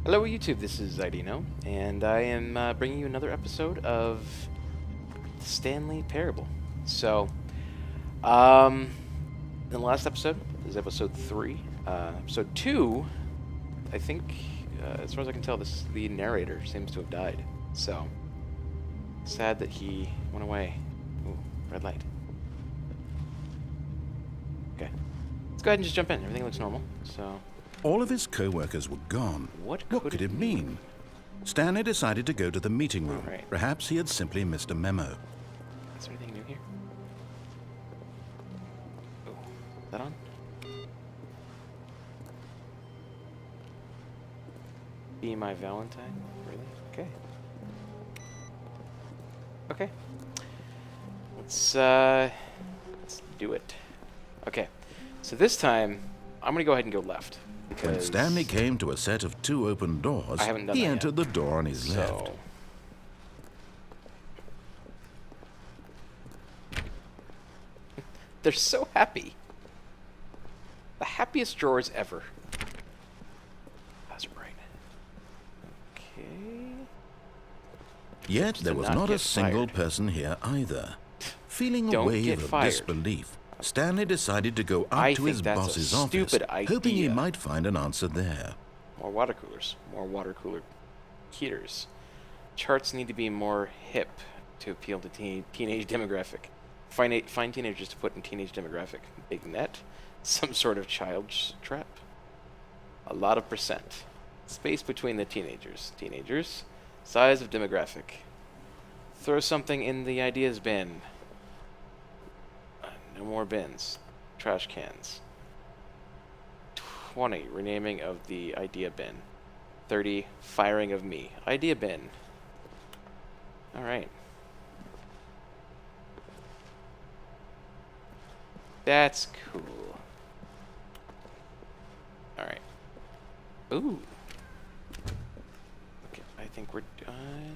Hello YouTube, this is iDeNoh, and I am bringing you another episode of the Stanley Parable. So, in the last episode, this is episode 3. Episode 2, I think, as far as I can tell, the narrator seems to have died. So, sad that he went away. Ooh, red light. Okay, let's go ahead and just jump in. Everything looks normal, so... All of his co-workers were gone. What could it mean? Stanley decided to go to the meeting room. Right. Perhaps he had simply missed a memo. Is there anything new here? Oh, is that on? Be my Valentine? Really? Okay. Okay. Let's do it. Okay. So this time, I'm gonna go ahead and go left. When Stanley came to a set of 2 open doors, he entered the door on his left. They're so happy. The happiest drawers ever. That's right. Okay. Yet there was not a single person here either. Feeling a wave of disbelief, Stanley decided to go up to his boss's office, hoping he might find an answer there. More water coolers. More water cooler heaters. Charts need to be more hip to appeal to teenage demographic. Find teenagers to put in teenage demographic. Big net. Some sort of child's trap. A lot of percent. Space between the teenagers. Teenagers. Size of demographic. Throw something in the ideas bin. No more bins. Trash cans. 20. Renaming of the idea bin. 30. Firing of me. Idea bin. Alright. That's cool. Alright. Ooh. Okay, I think we're done.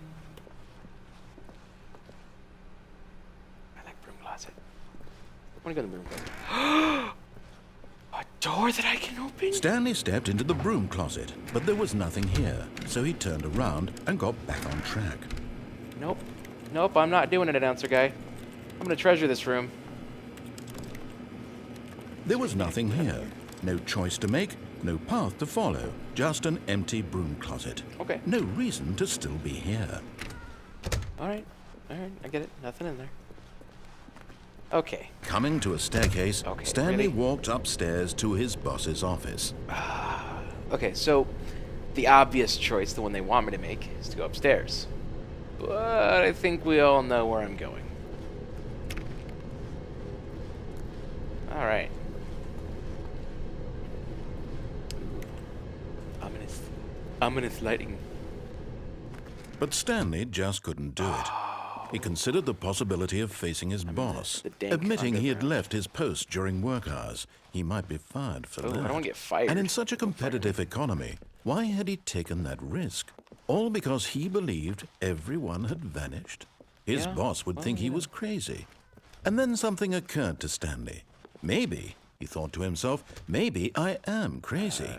I like broom closet. I want to go to the broom closet. A door that I can open? Stanley stepped into the broom closet, but there was nothing here, so he turned around and got back on track. Nope. Nope, I'm not doing it, announcer guy. I'm gonna treasure this room. There was nothing here. No choice to make, no path to follow, just an empty broom closet. Okay. No reason to still be here. Alright, I get it. Nothing in there. Okay. Coming to a staircase, Stanley walked upstairs to his boss's office. Okay, so the obvious choice, the one they want me to make, is to go upstairs. But I think we all know where I'm going. Alright. Ominous lighting. But Stanley just couldn't do it. He considered the possibility of facing his boss, admitting he had left his post during work hours. He might be fired for that. I don't want to get fired. And in such a competitive economy, why had he taken that risk? All because he believed everyone had vanished? His boss would think he was crazy. And then something occurred to Stanley. Maybe, he thought to himself, maybe I am crazy.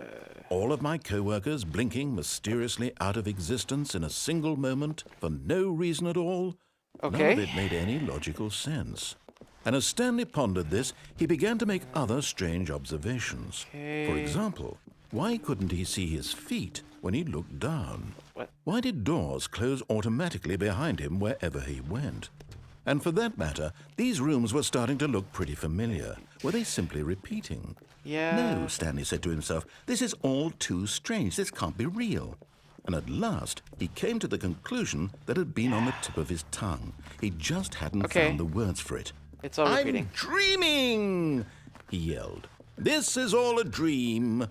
All of my co-workers blinking mysteriously out of existence in a single moment for no reason at all. Okay. None of it made any logical sense. And as Stanley pondered this, he began to make other strange observations. For example, why couldn't he see his feet when he looked down? What? Why did doors close automatically behind him wherever he went? And for that matter, these rooms were starting to look pretty familiar. Were they simply repeating? Yeah. No, Stanley said to himself, this is all too strange. This can't be real. And at last, he came to the conclusion that had been on the tip of his tongue. He just hadn't found the words for it. It's all repeating. I'm dreaming, he yelled. This is all a dream.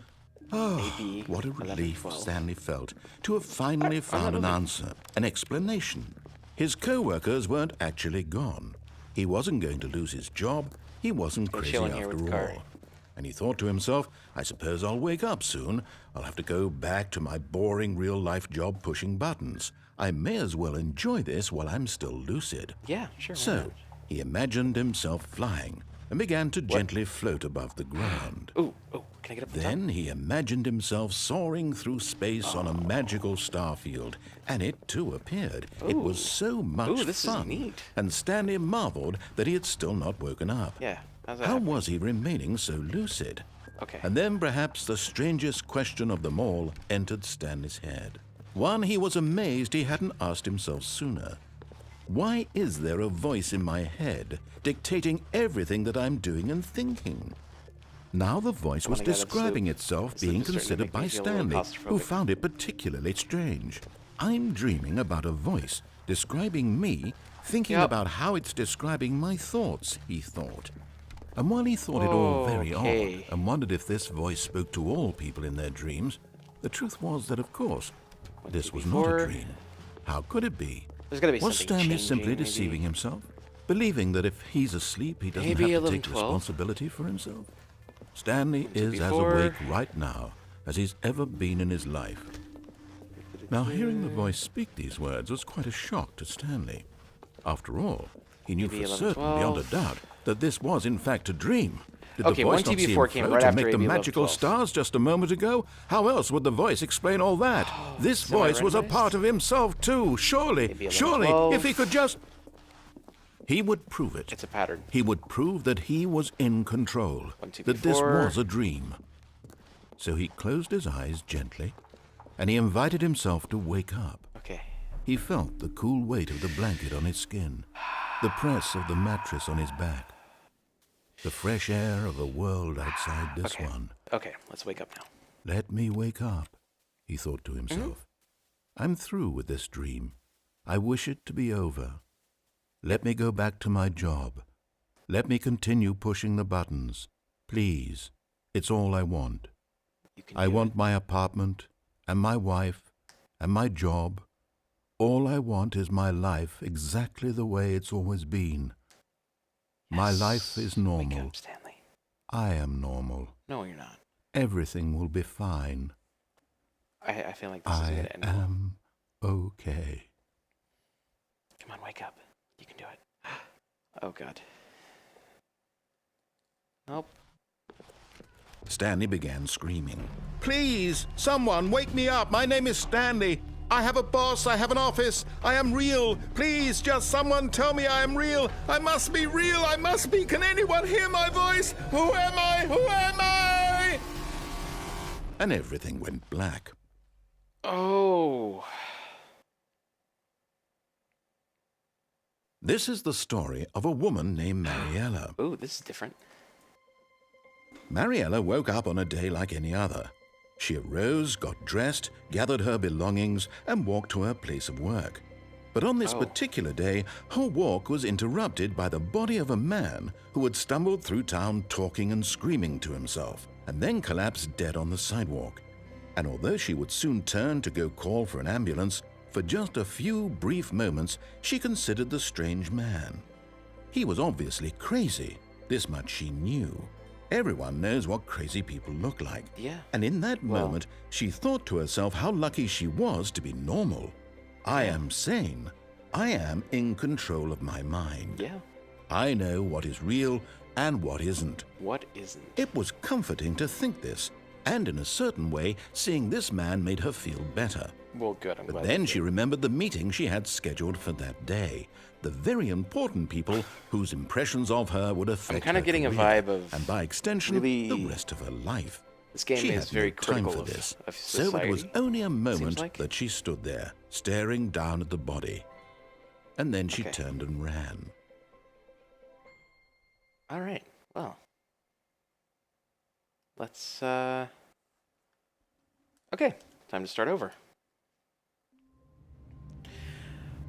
Oh, Maybe what a 11, relief 12. Stanley felt to have finally found an answer, an explanation. His co-workers weren't actually gone. He wasn't going to lose his job. He wasn't crazy after all. And he thought to himself, I suppose I'll wake up soon. I'll have to go back to my boring real-life job pushing buttons. I may as well enjoy this while I'm still lucid. Yeah, sure. So he imagined himself flying and began to gently float above the ground. Ooh, Can I get up the top? Then he imagined himself soaring through space on a magical star field, and it too appeared. It was so much this fun, is neat. and Stanley marveled that he had still not woken up. Yeah. How's that How happening? was he remaining so lucid? Okay. And then perhaps the strangest question of them all entered Stanley's head. One he was amazed he hadn't asked himself sooner. Why is there a voice in my head dictating everything that I'm doing and thinking? Now the voice was my God, that's describing itself being starting to considered make me by feel a little Stanley, who claustrophobic. found it particularly strange. I'm dreaming about a voice describing me, thinking Yep. about how it's describing my thoughts, he thought. And while he thought it all very Okay. odd and wondered if this voice spoke to all people in their dreams, the truth was that, of course, this was not before. a dream. How could it be? There's gotta be Was something Stanley changing, simply maybe. deceiving himself, believing that if he's asleep, he doesn't Maybe have to 11, take 12. responsibility for himself? Stanley is as before. awake right now as he's ever been in his life. Now, hearing the voice speak these words was quite a shock to Stanley. After all, he knew Maybe for 11, certain, beyond a 12. doubt, that this was in fact a dream. Did Okay, the voice one not see him TB4 came float right and after make the AB 11, magical 12. stars just a moment ago? How else would the voice explain all that? This voice was a Semi-randomized? part of himself too. Surely, AB 11, surely, 12. if he could just... He would prove it. It's a pattern. He would prove that he was in control, 1, 2, that this 4. was a dream. So he closed his eyes gently, and he invited himself to wake up. Okay. He felt the cool weight of the blanket on his skin, the press of the mattress on his back, the fresh air of a world outside this Okay. one. Okay, let's wake up now. Let me wake up, he thought to himself. I'm through with this dream. I wish it to be over. Let me go back to my job. Let me continue pushing the buttons. Please, it's all I want. You can I do want my apartment, and my wife, and my job. All I want is my life exactly the way it's always been. My Yes. life is Wake normal. up, Stanley. I am normal. No, you're not. Everything will be fine. I feel like this is I gonna end well. am okay. Come on, wake up. You can do it. Oh, God. Nope. Stanley began screaming. Please, someone, wake me up. My name is Stanley. I have a boss. I have an office. I am real. Please, just someone tell me I am real. I must be real. I must be. Can anyone hear my voice? Who am I? Who am I? And everything went black. Oh. This is the story of a woman named Mariella. Ooh, this is different. Mariella woke up on a day like any other. She arose, got dressed, gathered her belongings, and walked to her place of work. But on this particular day, her walk was interrupted by the body of a man who had stumbled through town talking and screaming to himself, and then collapsed dead on the sidewalk. And although she would soon turn to go call for an ambulance, for just a few brief moments she considered the strange man. He was obviously crazy, this much she knew. Everyone knows what crazy people look like. Yeah. And in that moment, she thought to herself how lucky she was to be normal. I am sane. I am in control of my mind. Yeah. I know what is real and what isn't. What isn't? It was comforting to think this, and in a certain way, seeing this man made her feel better. Well, good. I'm But glad. then you she did. remembered the meeting she had scheduled for that day. The very important people whose impressions of her would affect kinda her getting a career, vibe of and by extension, really- the rest of her life. This game She is had very no time critical for of, this, of so society. it was only a moment like. that she stood there, staring down at the body. And then she Okay. turned and ran. All right. Well. Let's, Okay. Time to start over.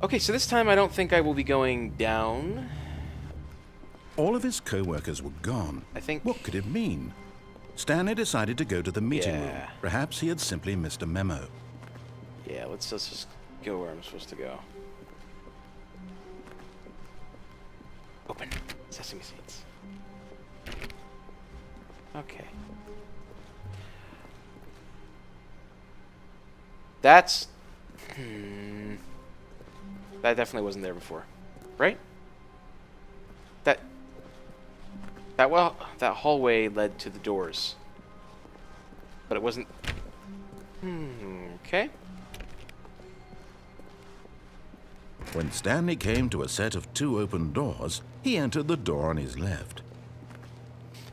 Okay, so this time I don't think I will be going down. All of his co-workers were gone. I think... What could it mean? Stanley decided to go to the meeting room. Yeah. Perhaps he had simply missed a memo. Yeah, let's just go where I'm supposed to go. Open. Sesame seeds. Okay. That's... That definitely wasn't there before. Right? That hallway led to the doors. But it wasn't... okay. When Stanley came to a set of 2 open doors, he entered the door on his left.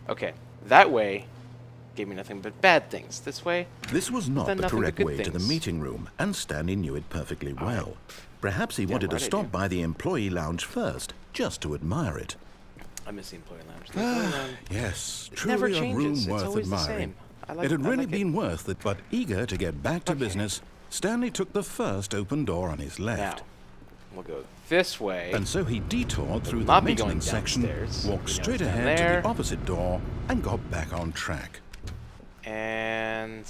Okay, that way gave me nothing but bad things. This way... This was not then the nothing but correct good way to the things. meeting room, and Stanley knew it perfectly well. Perhaps he wanted to right I stop do. by the employee lounge first, just to admire it. I miss the employee lounge. The employee lounge Yes, it never truly a room changes. It's worth always the admiring. same. I like, It had I really like been worth it, but eager to get back to business, Stanley took the first open door on his left. Now, we'll go this way. And so he detoured through the not be going maintenance section, downstairs. walked We know straight it's down ahead to there. the opposite door, and got back on track. And...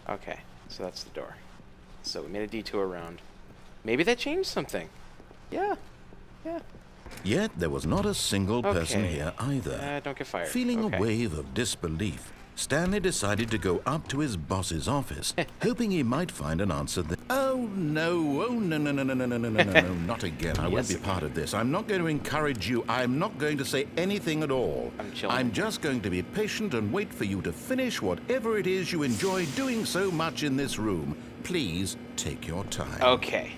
okay, so that's the door. So we made a detour around. Maybe that changed something. Yeah. Yeah. Yet there was not a single person Okay. here either. Don't get fired. Feeling Okay. a wave of disbelief, Stanley decided to go up to his boss's office, hoping he might find an answer there. Oh no, no, not again. I won't Yes, be part of this. I'm not going to encourage you. I'm not going to say anything at all. I'm chilling. I'm just going to be patient and wait for you to finish whatever it is you enjoy doing so much in this room. Please take your time. Okay.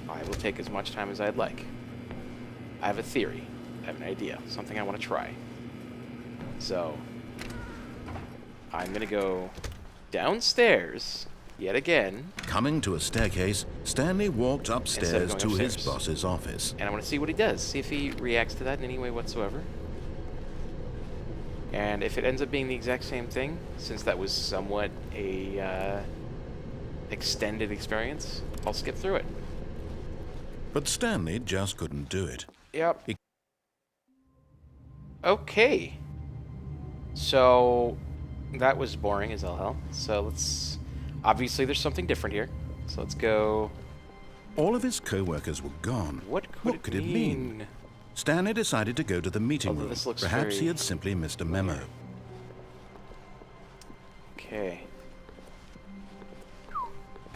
I will take as much time as I'd like. I have a theory. I have an idea. Something I want to try. So, I'm going to go downstairs yet again. Coming to a staircase, Stanley walked upstairs going to his upstairs. boss's office. And I want to see what he does. See if he reacts to that in any way whatsoever. And if it ends up being the exact same thing, since that was somewhat a extended experience, I'll skip through it. But Stanley just couldn't do it. Yep. Okay. So, that was boring as all hell. So let's... obviously there's something different here. So let's go... All of his co-workers were gone. What could it mean? Stanley decided to go to the meeting Although room. this looks Perhaps he very had simply missed a memo. Okay.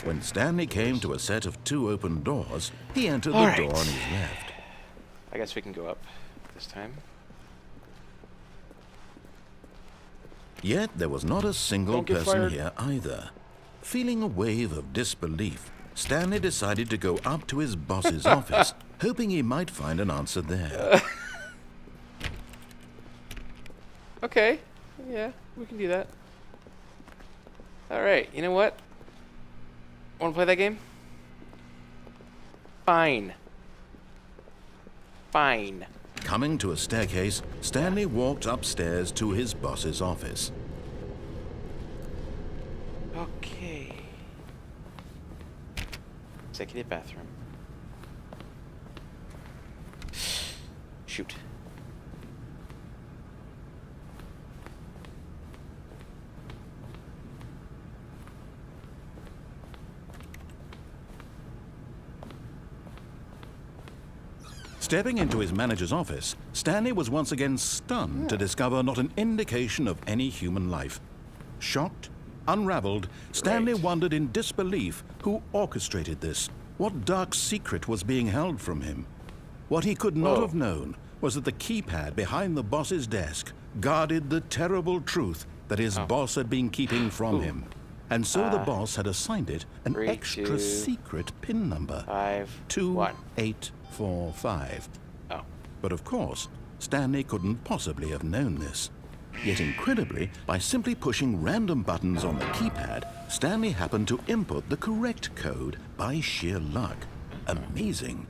When Stanley came to a set of 2 open doors, he entered All the right. door on his left. I guess we can go up this time. Yet there was not a single Don't get person fired. here either. Feeling a wave of disbelief, Stanley decided to go up to his boss's office, hoping he might find an answer there. Okay. Yeah, we can do that. Alright, you know what? Want to play that game? Fine. Fine. Coming to a staircase, Stanley walked upstairs to his boss's office. Okay. Executive bathroom. Shoot. Stepping into his manager's office, Stanley was once again stunned to discover not an indication of any human life. Shocked, unraveled, Stanley Right. wondered in disbelief who orchestrated this. What dark secret was being held from him? What he could not Whoa. have known was that the keypad behind the boss's desk guarded the terrible truth that his boss had been keeping from him. And so the boss had assigned it an 3, extra 2, secret PIN number. 5, 1. 2845. Oh. But of course, Stanley couldn't possibly have known this. Yet incredibly, by simply pushing random buttons on the keypad, Stanley happened to input the correct code by sheer luck. Amazing.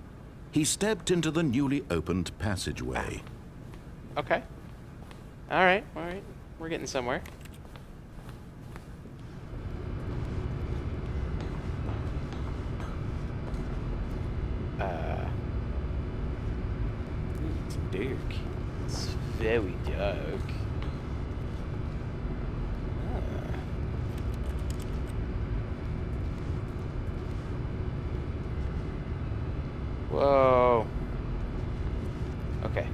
He stepped into the newly opened passageway. Okay. Alright, alright. We're getting somewhere. It's dark. It's very dark. Whoa. Okay.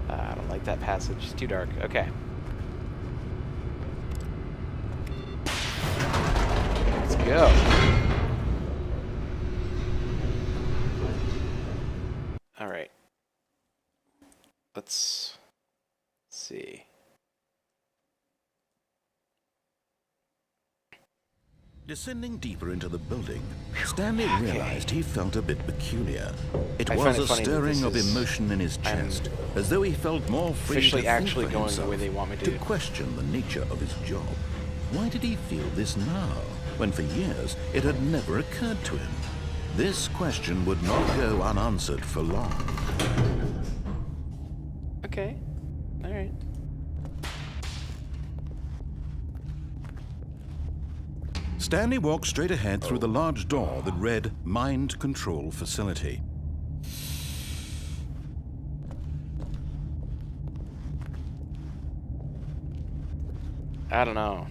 I don't like that passage. It's too dark. Okay. Let's go. let's see. Descending deeper into the building, Stanley realized he felt a bit peculiar. It I was find it a funny that stirring this of is- emotion in his chest, as though he felt more free to Officially think actually for going the himself, way they want me to. question the nature of his job. Why did he feel this now, when for years it had never occurred to him? This question would not go unanswered for long. Okay. All right. Stanley walked straight ahead through the large door that read Mind Control Facility. I don't know.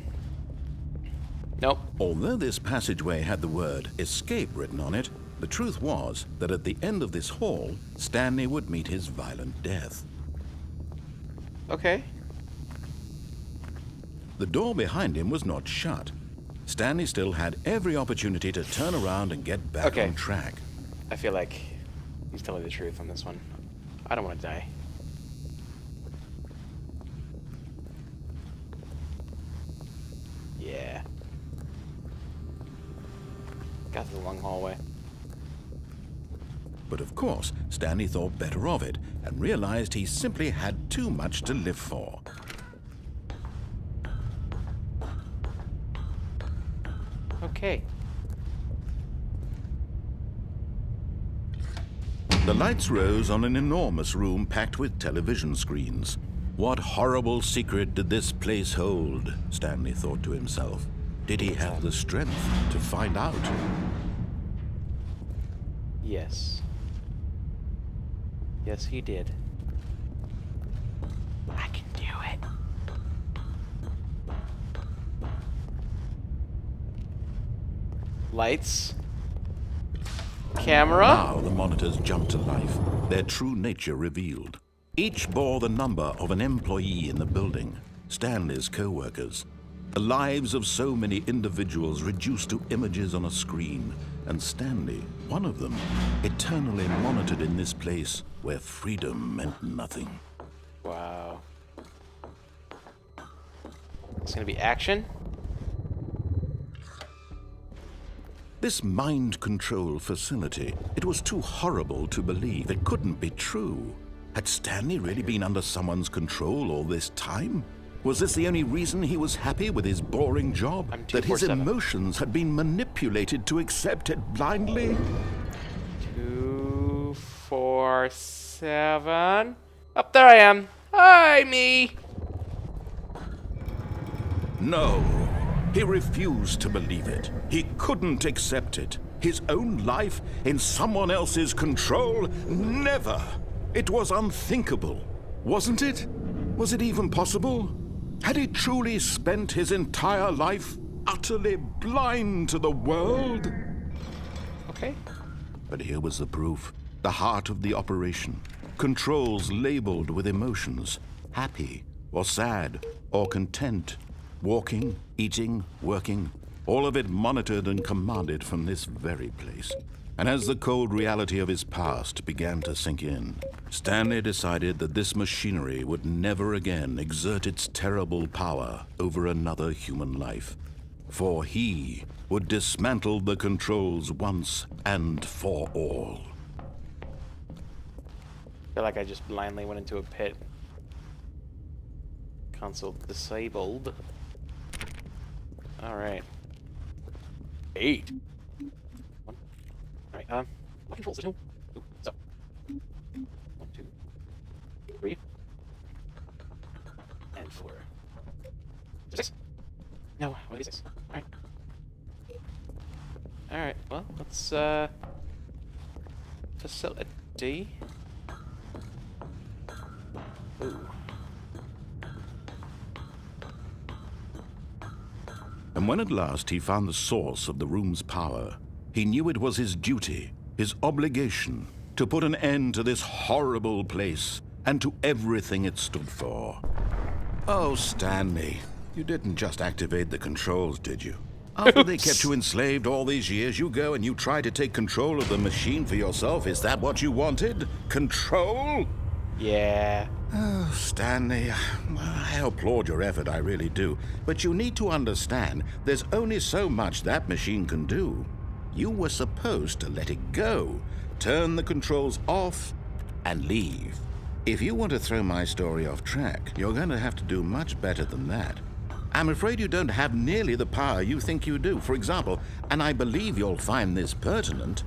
Nope. Although this passageway had the word escape written on it, the truth was that at the end of this hall, Stanley would meet his violent death. Okay. The door behind him was not shut. Stanley still had every opportunity to turn around and get back Okay. on track. I feel like he's telling the truth on this one. I don't want to die. Yeah. Got through the long hallway. But of course, Stanley thought better of it and realized he simply had too much to live for. Okay. The lights rose on an enormous room packed with television screens. What horrible secret did this place hold? Stanley thought to himself. Did he have the strength to find out? Yes. Yes, he did. I can do it. Lights. Camera. Now the monitors jumped to life, their true nature revealed. Each bore the number of an employee in the building, Stanley's co-workers. The lives of so many individuals reduced to images on a screen, and Stanley, one of them, eternally monitored in this place where freedom meant nothing. Wow. It's gonna be action. This mind control facility, it was too horrible to believe. It couldn't be true. Had Stanley really been under someone's control all this time? Was this the only reason he was happy with his boring job? I'm That his 247. emotions had been manipulated to accept it blindly? 247. Up there I am. Hi, me. No. He refused to believe it. He couldn't accept it. His own life in someone else's control? Never. It was unthinkable. Wasn't it? Was it even possible? Had he truly spent his entire life utterly blind to the world? Okay. But here was the proof. The heart of the operation. Controls labeled with emotions. Happy, or sad, or content. Walking, eating, working. All of it monitored and commanded from this very place. And as the cold reality of his past began to sink in, Stanley decided that this machinery would never again exert its terrible power over another human life. For he would dismantle the controls once and for all. I feel like I just blindly went into a pit. Console disabled. Alright. 8. Alright, what controls? There's no. Ooh, so. 1, 2, 3. And 4. 6. No, what is 6? Alright. Alright, well, let's, facility. Ooh. And when at last he found the source of the room's power, he knew it was his duty, his obligation, to put an end to this horrible place and to everything it stood for. Oh, Stanley, you didn't just activate the controls, did you? After they kept you enslaved all these years, you go and you try to take control of the machine for yourself. Is that what you wanted? Control? Yeah. Oh, Stanley, I applaud your effort, I really do. But you need to understand, there's only so much that machine can do. You were supposed to let it go, turn the controls off, and leave. If you want to throw my story off track, you're going to have to do much better than that. I'm afraid you don't have nearly the power you think you do. For example, and I believe you'll find this pertinent,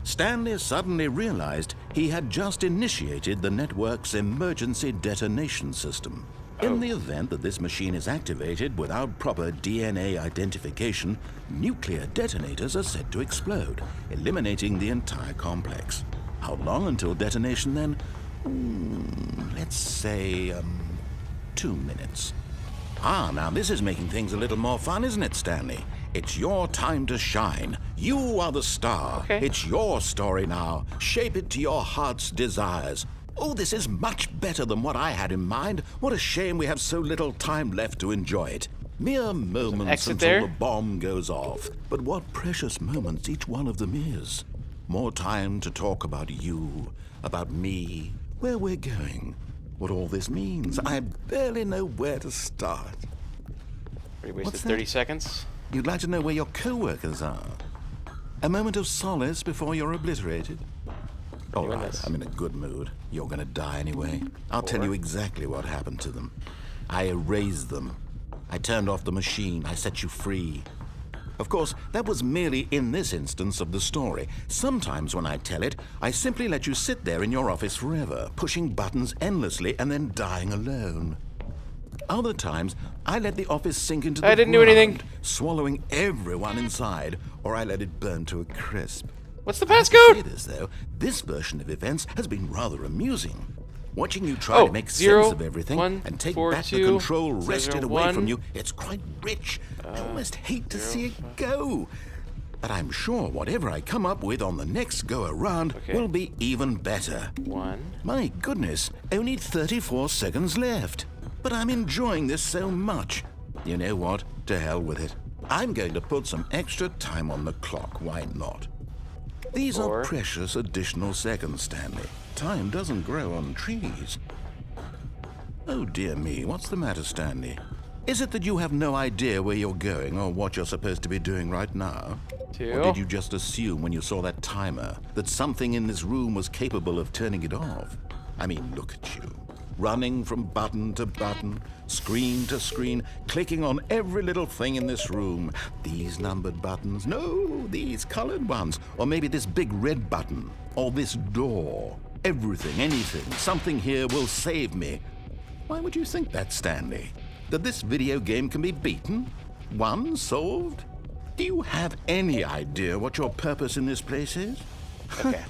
Stanley suddenly realized he had just initiated the network's emergency detonation system. In the event that this machine is activated without proper DNA identification, nuclear detonators are said to explode, eliminating the entire complex. How long until detonation then? Let's say, 2 minutes. Now this is making things a little more fun, isn't it, Stanley? It's your time to shine. You are the star. Okay. It's your story now. Shape it to your heart's desires. Oh, this is much better than what I had in mind. What a shame we have so little time left to enjoy it. Mere moments exit until there? the bomb goes off. But what precious moments each one of them is. More time to talk about you, about me, where we're going, what all this means. I barely know where to start. We wasted What's 30 that? seconds. You'd like to know where your coworkers are. A moment of solace before you're obliterated. All Doing right, this. I'm in a good mood. You're gonna die anyway. I'll tell you exactly what happened to them. I erased them. I turned off the machine. I set you free. Of course, that was merely in this instance of the story. Sometimes when I tell it, I simply let you sit there in your office forever, pushing buttons endlessly and then dying alone. Other times, I let the office sink into the I didn't do anything. ground, swallowing everyone inside, or I let it burn to a crisp. What's the I have to say passcode? this, though, this version of events has been rather amusing. Watching you try Oh, to make 0, sense of everything 1, and take 4, back 2, the control wrested 0, away 1. from you, it's quite rich. I almost hate to see it go. But I'm sure whatever I come up with on the next go-around Okay. will be even better. 1. My goodness, only 34 seconds left. But I'm enjoying this so much. You know what? To hell with it. I'm going to put some extra time on the clock. Why not? These 4. are precious additional seconds, Stanley. Time doesn't grow on trees. Oh dear me, what's the matter, Stanley? Is it that you have no idea where you're going or what you're supposed to be doing right now? 2. Or did you just assume when you saw that timer that something in this room was capable of turning it off? I mean, look at you. Running from button to button, screen to screen, clicking on every little thing in this room. These numbered buttons, no, these colored ones. Or maybe this big red button, or this door. Everything, anything, something here will save me. Why would you think that, Stanley? That this video game can be beaten? Won? Solved? Do you have any idea what your purpose in this place is? Okay.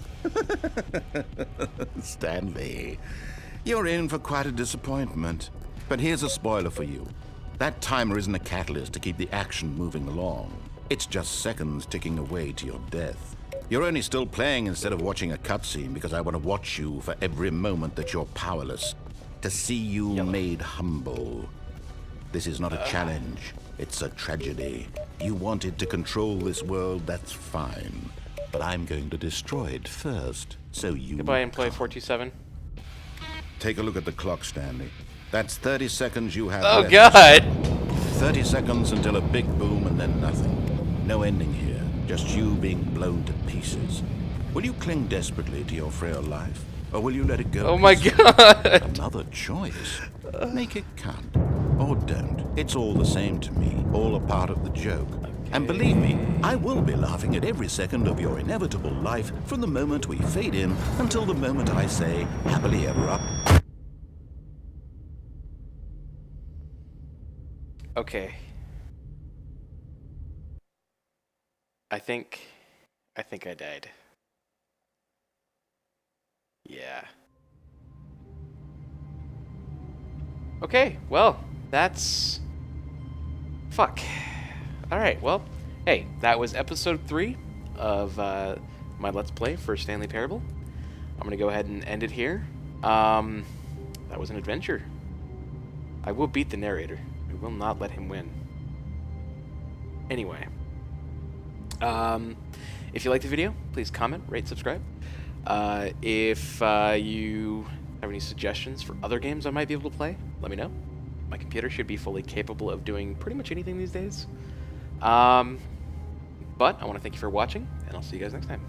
Stanley, you're in for quite a disappointment. But here's a spoiler for you. That timer isn't a catalyst to keep the action moving along. It's just seconds ticking away to your death. You're only still playing instead of watching a cutscene because I want to watch you for every moment that you're powerless. To see you made humble. This is not a challenge. It's a tragedy. You wanted to control this world, that's fine. But I'm going to destroy it first, so you... Goodbye, employee 427. Take a look at the clock, Stanley. That's 30 seconds you have Oh, left. God! 30 seconds until a big boom and then nothing. No ending here, just you being blown to pieces. Will you cling desperately to your frail life, or will you let it go? Oh, my peacefully? God! Another choice. Make it count. Or don't. It's all the same to me, all a part of the joke. And believe me, I will be laughing at every second of your inevitable life from the moment we fade in until the moment I say, happily ever up. Okay. I think I died. Yeah. Okay, well, that's... Fuck. Alright, well, hey, that was episode 3 of my Let's Play for Stanley Parable. I'm gonna go ahead and end it here. That was an adventure. I will beat the narrator. I will not let him win. Anyway. If you liked the video, please comment, rate, subscribe. If you Have any suggestions for other games I might be able to play? Let me know. My computer should be fully capable of doing pretty much anything these days. But I want to thank you for watching, and I'll see you guys next time.